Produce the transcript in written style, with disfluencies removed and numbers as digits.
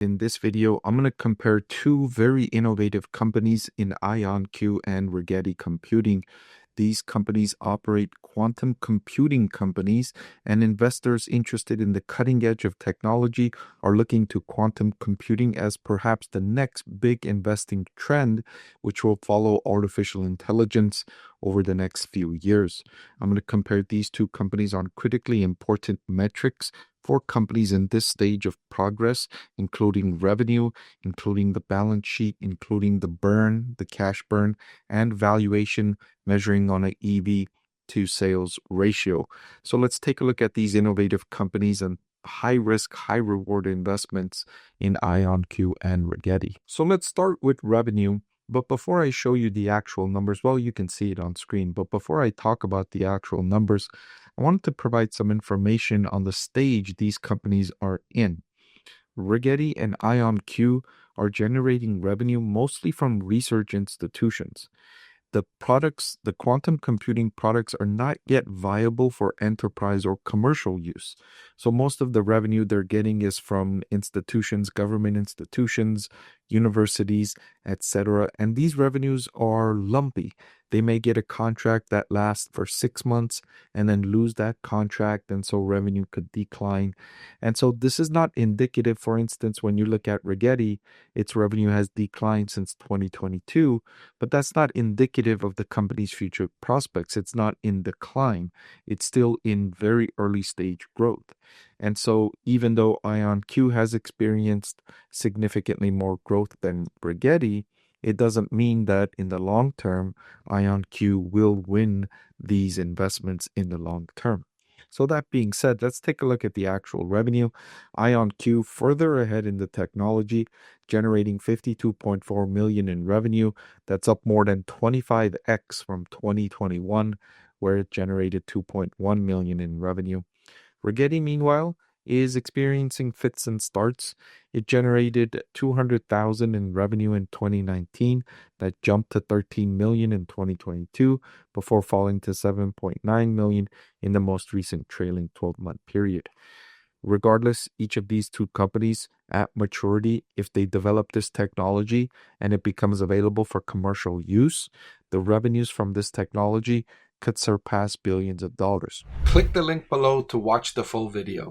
In this video, I'm going to compare two very innovative companies in IonQ and Rigetti Computing. These companies operate quantum computing companies, and investors interested in the cutting edge of technology are looking to quantum computing as perhaps the next big investing trend, which will follow artificial intelligence over the next few years. I'm going to compare these two companies on critically important metrics for companies in this stage of progress, including revenue, including the balance sheet, including the burn, the cash burn, and valuation, measuring on an EV to sales ratio. So let's take a look at these innovative companies and high risk, high reward investments in IonQ and Rigetti. So let's start with revenue. But before I show you the actual numbers, well, you can see it on screen. But before I talk about the actual numbers, I wanted to provide some information on the stage these companies are in. Rigetti and IonQ are generating revenue mostly from research institutions. The products, the quantum computing products, are not yet viable for enterprise or commercial use. So most of the revenue they're getting is from institutions, government institutions, universities, etc. And these revenues are lumpy. They may get a contract that lasts for 6 months and then lose that contract, and so revenue could decline. And so this is not indicative. For instance, when you look at Rigetti, its revenue has declined since 2022, but that's not indicative of the company's future prospects. It's not in decline. It's still in very early stage growth. And so even though IonQ has experienced significantly more growth than Rigetti, it doesn't mean that in the long term, IonQ will win these investments in the long term. So that being said, let's take a look at the actual revenue. IonQ further ahead in the technology, generating 52.4 million in revenue. That's up more than 25x from 2021, where it generated 2.1 million in revenue. Rigetti, meanwhile, is experiencing fits and starts. It generated 200,000 in revenue in 2019, that jumped to 13 million in 2022, before falling to 7.9 million in the most recent trailing 12-month period. Regardless, each of these two companies at maturity, if they develop this technology and it becomes available for commercial use, the revenues from this technology could surpass billions of dollars. Click the link below to watch the full video.